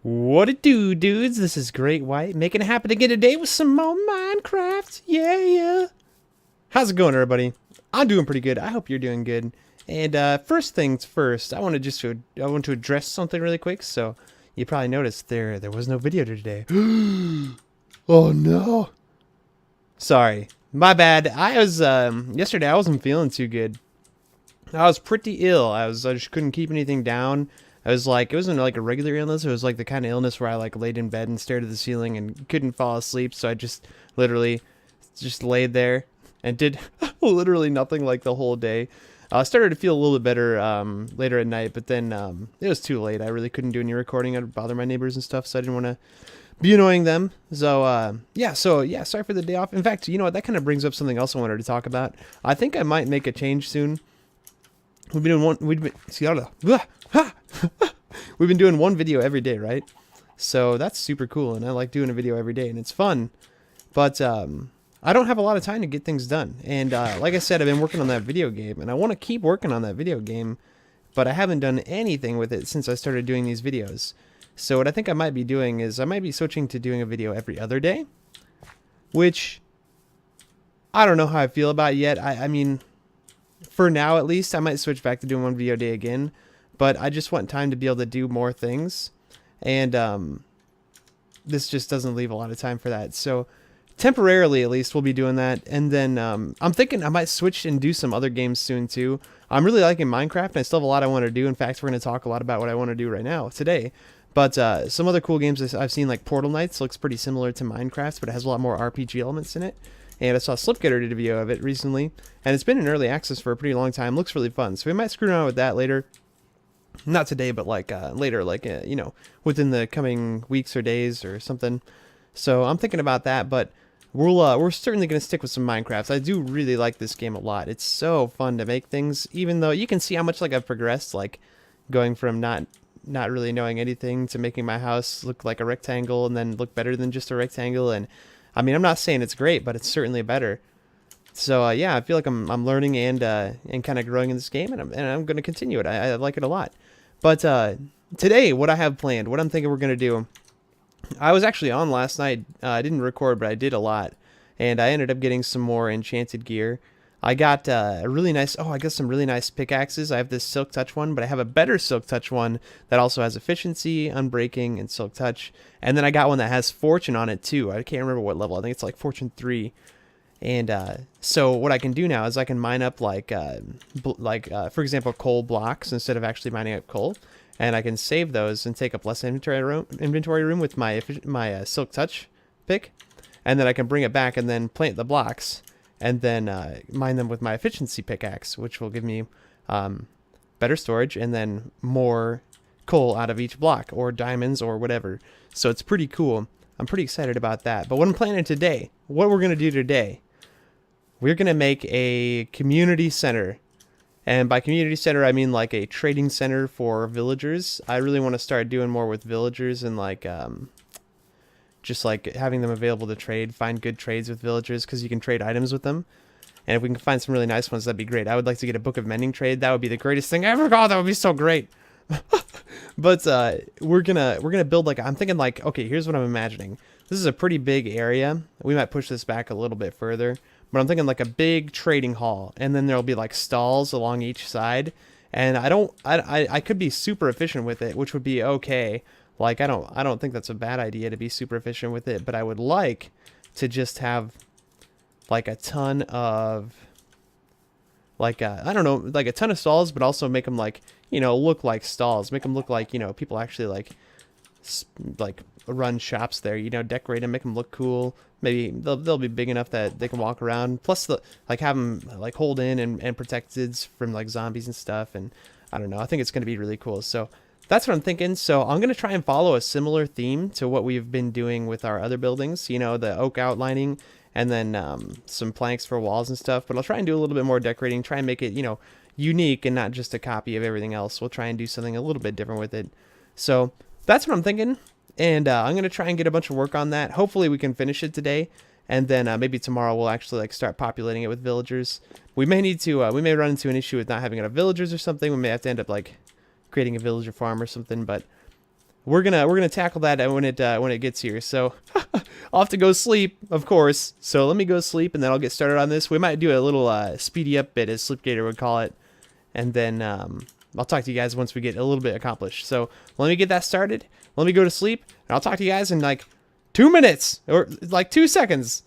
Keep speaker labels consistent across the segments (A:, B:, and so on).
A: What it do, dudes? This is Great White, making it happen again today with some more Minecraft. Yeah. How's it going, everybody? I'm doing pretty good. I hope you're doing good. And first things first, I want to address something really quick. So you probably noticed there was no video today. Oh no. Sorry, my bad. I was yesterday. I wasn't feeling too good. I was pretty ill. I just couldn't keep anything down. I was like, it wasn't like a regular illness. It was like the kind of illness where I like laid in bed and stared at the ceiling and couldn't fall asleep. So I just literally just laid there and did literally nothing like the whole day. I started to feel a little bit better later at night, but then it was too late. I really couldn't do any recording. I'd bother my neighbors and stuff, so I didn't want to be annoying them. So yeah, sorry for the day off. In fact, you know what? That kind of brings up something else I wanted to talk about. I think I might make a change soon. We've been doing one video every day, right? So that's super cool, and I like doing a video every day, and it's fun. But I don't have a lot of time to get things done, and like I said, I've been working on that video game, and I want to keep working on that video game, but I haven't done anything with it since I started doing these videos. So what I think I might be doing is I might be switching to doing a video every other day, which I don't know how I feel about yet. I mean, for now at least, I might switch back to doing one video a day again, but I just want time to be able to do more things, and this just doesn't leave a lot of time for that. So temporarily at least we'll be doing that, and then I'm thinking I might switch and do some other games soon too. I'm really liking Minecraft, and I still have a lot I want to do. In fact, we're going to talk a lot about what I want to do right now today. But some other cool games I've seen, like Portal Knights, looks pretty similar to Minecraft, but it has a lot more RPG elements in it. And I saw Slipgetter did a video of it recently, and it's been in early access for a pretty long time. Looks really fun, so we might screw around with that later. Not today, but like later, like you know, within the coming weeks or days or something. So I'm thinking about that, but we're certainly gonna stick with some Minecraft. I do really like this game a lot. It's so fun to make things, even though you can see how much like I've progressed, like going from not really knowing anything to making my house look like a rectangle and then look better than just a rectangle. And I mean, I'm not saying it's great, but it's certainly better. So yeah, I feel like I'm learning and kind of growing in this game, and I'm going to continue it. I like it a lot. But today, what I have planned, what I'm thinking we're going to do, I was actually on last night. I didn't record, but I did a lot, and I ended up getting some more enchanted gear. I got a really nice, I got some really nice pickaxes. I have this Silk Touch one, but I have a better Silk Touch one that also has efficiency, unbreaking, and Silk Touch. And then I got one that has Fortune on it too. I can't remember what level. I think it's like Fortune 3. And so what I can do now is I can mine up like for example, coal blocks instead of actually mining up coal. And I can save those and take up less inventory room with my Silk Touch pick. And then I can bring it back and then plant the blocks, and then mine them with my efficiency pickaxe, which will give me better storage and then more coal out of each block, or diamonds, or whatever. So it's pretty cool. I'm pretty excited about that. But what I'm planning today, what we're going to do today, we're going to make a community center. And by community center, I mean like a trading center for villagers. I really want to start doing more with villagers, and like just like having them available to trade, find good trades with villagers, because you can trade items with them. And if we can find some really nice ones, that'd be great. I would like to get a Book of Mending trade. That would be the greatest thing ever. God, that would be so great. But we're gonna build like, I'm thinking like, okay, here's what I'm imagining. This is a pretty big area. We might push this back a little bit further, but I'm thinking like a big trading hall, and then there'll be like stalls along each side. And I could be super efficient with it, which would be okay. Like, I don't think that's a bad idea to be super efficient with it, but I would like to just have like a ton of like I don't know, like a ton of stalls, but also make them like, you know, look like stalls, make them look like, you know, people actually like run shops there, you know, decorate them, make them look cool. Maybe they'll be big enough that they can walk around, plus like have them like hold in and protected from like zombies and stuff. And I don't know, I think it's going to be really cool. So that's what I'm thinking. So I'm going to try and follow a similar theme to what we've been doing with our other buildings, you know, the oak outlining, and then some planks for walls and stuff. But I'll try and do a little bit more decorating, try and make it, you know, unique and not just a copy of everything else. We'll try and do something a little bit different with it. So that's what I'm thinking. And I'm going to try and get a bunch of work on that. Hopefully we can finish it today. And then maybe tomorrow we'll actually like start populating it with villagers. We may need to, we may run into an issue with not having enough villagers or something. We may have to end up like creating a villager farm or something, but we're gonna tackle that when it gets here. So I'll have to go sleep, of course. So let me go sleep, and then I'll get started on this. We might do a little speedy up bit, as Slipgator would call it, and then I'll talk to you guys once we get a little bit accomplished. So let me get that started. Let me go to sleep, and I'll talk to you guys in like 2 minutes or like 2 seconds.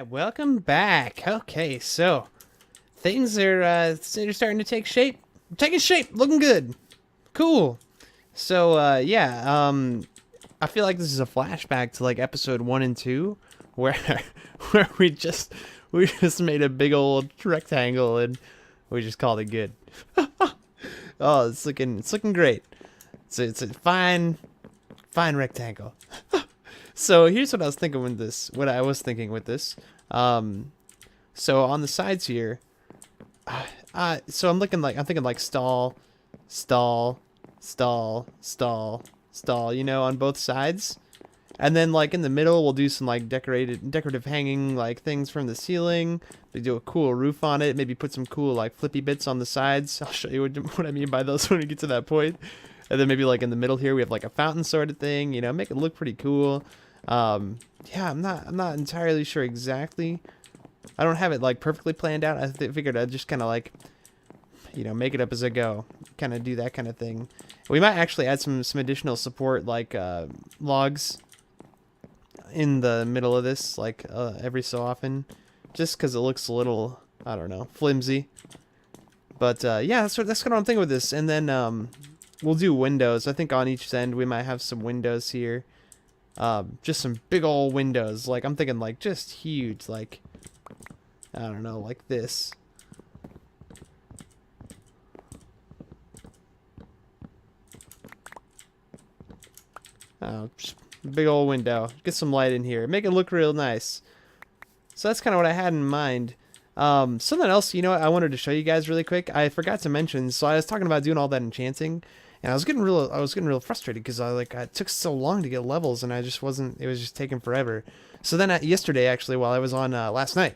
A: Welcome back. Okay, so things are they're starting to take shape. Taking shape, looking good. Cool. So yeah, I feel like this is a flashback to like episode 1 and 2 where where we just made a big old rectangle and we just called it good. Oh, it's looking great. It's a fine rectangle. So here's what I was thinking with this. So on the sides here, so I'm thinking like stall, you know, on both sides, and then like in the middle we'll do some like decorative hanging like things from the ceiling. We do a cool roof on it. Maybe put some cool like flippy bits on the sides. I'll show you what I mean by those when we get to that point. And then maybe like in the middle here we have like a fountain sort of thing. You know, make it look pretty cool. Yeah, I'm not entirely sure exactly. I don't have it like perfectly planned out. I figured I'd just kind of like, you know, make it up as I go, kind of do that kind of thing. We might actually add some additional support like logs in the middle of this, like every so often, just because it looks a little, I don't know, flimsy. But yeah, that's kind of what I'm thinking with this. And then we'll do windows. I think on each end we might have some windows here. Just some big old windows. Like I'm thinking like just huge, like I don't know, like this. Just big old window. Get some light in here. Make it look real nice. So that's kind of what I had in mind. Something else, you know, I wanted to show you guys really quick. I forgot to mention. So I was talking about doing all that enchanting, And I was getting real frustrated because it took so long to get levels, and I just wasn't. It was just taking forever. So then yesterday, actually, while I was on last night,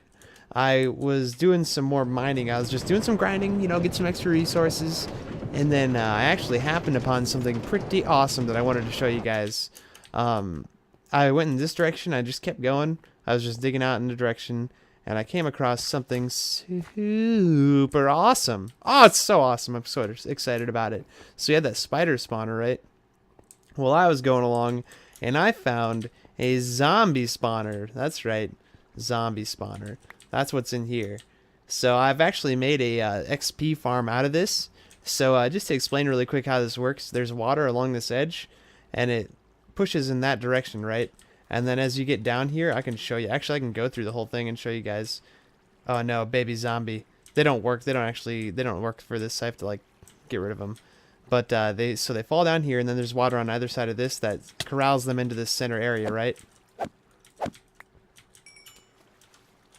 A: I was doing some more mining. I was just doing some grinding, get some extra resources, and then I actually happened upon something pretty awesome that I wanted to show you guys. I went in this direction. I just kept going. I was just digging out in the direction, and I came across something super awesome. Oh, it's so awesome. I'm so excited about it. So you had that spider spawner, right? Well, I was going along, and I found a zombie spawner. That's right, zombie spawner. That's what's in here. So I've actually made a XP farm out of this. So just to explain really quick how this works, there's water along this edge, and it pushes in that direction, right? And then as you get down here, I can show you. Actually, I can go through the whole thing and show you guys. Oh no, baby zombie. They don't work. They don't work for this. I have to like get rid of them. But they fall down here, and then there's water on either side of this that corrals them into this center area, right?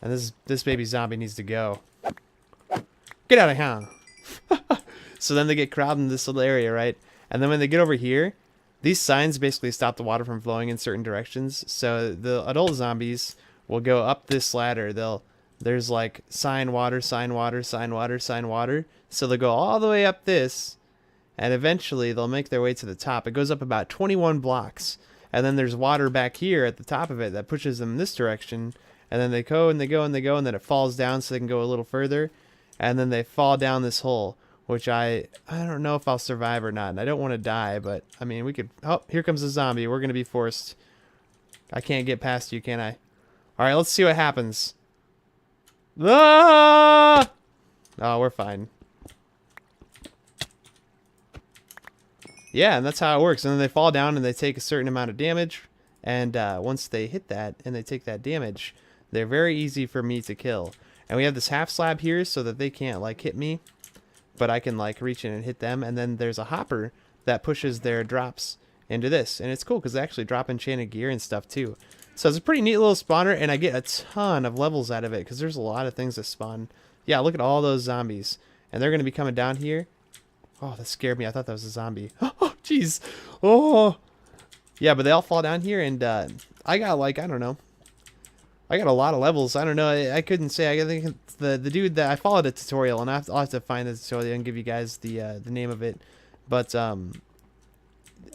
A: And this baby zombie needs to go. Get out of here. So then they get crowded in this little area, right? And then when they get over here, these signs basically stop the water from flowing in certain directions. So the adult zombies will go up this ladder. There's like sign water, sign water, sign water, sign water. So they'll go all the way up this, and eventually they'll make their way to the top. It goes up about 21 blocks. And then there's water back here at the top of it that pushes them this direction. And then they go and they go and they go, and then it falls down so they can go a little further. And then they fall down this hole, which I don't know if I'll survive or not. And I don't want to die, but I mean, we could. Oh, here comes a zombie. We're gonna be forced. I can't get past you, can I? All right, let's see what happens. Ah! Oh, we're fine. Yeah, and that's how it works. And then they fall down and they take a certain amount of damage. And once they hit that and they take that damage, they're very easy for me to kill. And we have this half slab here so that they can't like hit me, but I can like reach in and hit them. And then there's a hopper that pushes their drops into this, and it's cool because they actually drop enchanted gear and stuff too. So it's a pretty neat little spawner, and I get a ton of levels out of it because there's a lot of things that spawn. Yeah, look at all those zombies, and they're going to be coming down here. Oh, that scared me. I thought that was a zombie. Oh, jeez. Oh, yeah, but they all fall down here, and I got like, I don't know, I got a lot of levels. I don't know. I couldn't say. I think the dude that I followed a tutorial, and I'll have to find the tutorial and give you guys the name of it. But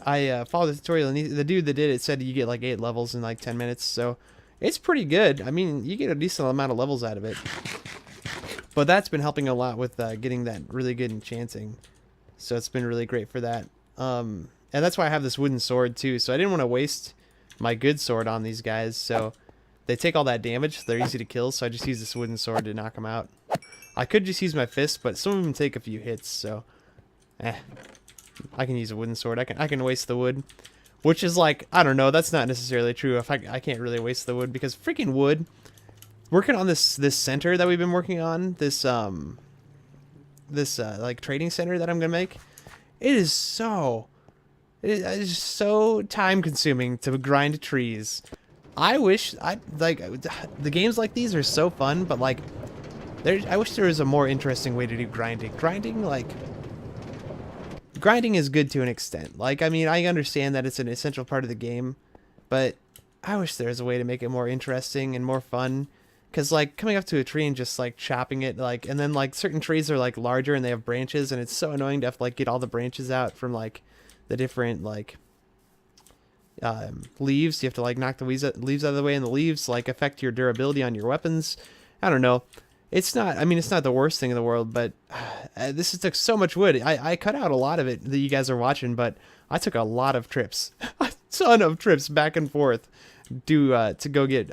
A: I followed the tutorial, and the dude that did it said you get like 8 levels in like 10 minutes. So it's pretty good. I mean, you get a decent amount of levels out of it. But that's been helping a lot with getting that really good enchanting. So it's been really great for that. And that's why I have this wooden sword too. So I didn't want to waste my good sword on these guys. So they take all that damage. They're easy to kill. So I just use this wooden sword to knock them out. I could just use my fist, but some of them take a few hits. So, I can use a wooden sword. I can waste the wood, which is like, I don't know. That's not necessarily true. If I can't really waste the wood because freaking wood. Working on this center that we've been working on, this like trading center that I'm gonna make, it is so time consuming to grind trees. I wish the games like these are so fun, but like I wish there was a more interesting way to do grinding. Grinding is good to an extent. Like, I mean, I understand that it's an essential part of the game, but I wish there was a way to make it more interesting and more fun. Cause like coming up to a tree and just like chopping it, like, and then like certain trees are like larger and they have branches, and it's so annoying to have to like get all the branches out from like the different like leaves. You have to like knock the leaves out of the way, and the leaves like affect your durability on your weapons. I don't know. It's not, I mean, it's not the worst thing in the world, but this took so much wood. I cut out a lot of it that you guys are watching, but I took a lot of trips, a ton of trips back and forth to go get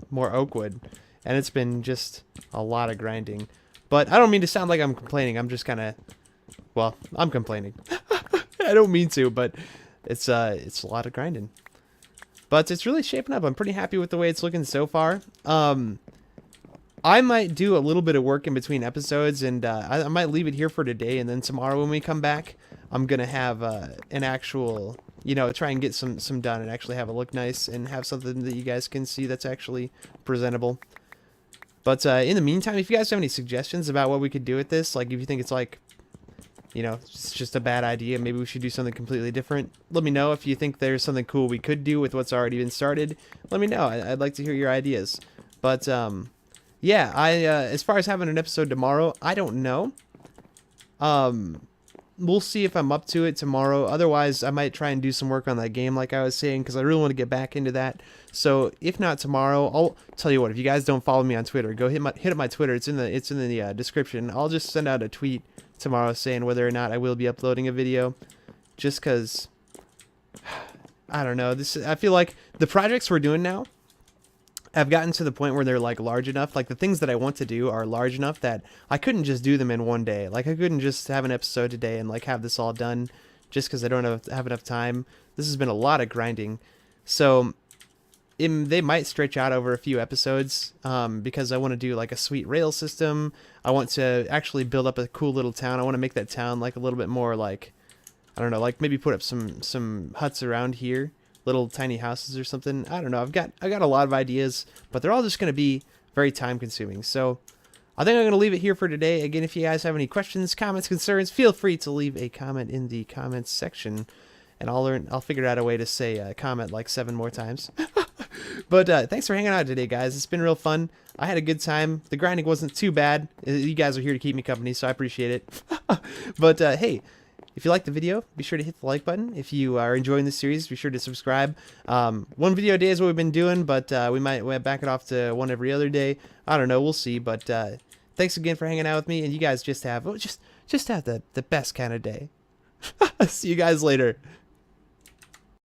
A: more oak wood. And it's been just a lot of grinding. But I don't mean to sound like I'm complaining. I'm just kind of, well, I'm complaining. I don't mean to, but it's a lot of grinding. But it's really shaping up. I'm pretty happy with the way it's looking so far. I might do a little bit of work in between episodes, and I might leave it here for today. And then tomorrow when we come back, I'm going to have an actual, try and get some done and actually have it look nice and have something that you guys can see that's actually presentable. But in the meantime, if you guys have any suggestions about what we could do with this, like if you think it's like you know, it's just a bad idea. Maybe we should do something completely different. Let me know if you think there's something cool we could do with what's already been started. Let me know. I'd like to hear your ideas. But yeah, as far as having an episode tomorrow, I don't know. We'll see if I'm up to it tomorrow. Otherwise, I might try and do some work on that game like I was saying, because I really want to get back into that. So if not tomorrow, I'll tell you what, if you guys don't follow me on Twitter, go hit up my Twitter. It's in the description. I'll just send out a tweet tomorrow saying whether or not I will be uploading a video, just because I don't know. I feel like the projects we're doing now have gotten to the point where they're like large enough, like the things that I want to do are large enough that I couldn't just do them in one day. Like I couldn't just have an episode today and like have this all done just because I don't have enough time. This has been a lot of grinding. So they might stretch out over a few episodes because I want to do like a sweet rail system. I want to actually build up a cool little town. I want to make that town like a little bit more like, I don't know, like maybe put up some huts around here. Little tiny houses or something. I don't know. I've got a lot of ideas, but they're all just going to be very time consuming. So I think I'm going to leave it here for today. Again, if you guys have any questions, comments, concerns, feel free to leave a comment in the comments section, and I'll figure out a way to say comment like 7 more times. But thanks for hanging out today, guys. It's been real fun. I had a good time. The grinding wasn't too bad. You guys are here to keep me company, so I appreciate it. But hey, if you like the video, be sure to hit the like button. If you are enjoying the series, be sure to subscribe. 1 video a day is what we've been doing, but we might back it off to 1 every other day. I don't know. We'll see. But thanks again for hanging out with me, and you guys just have the best kind of day. See you guys later.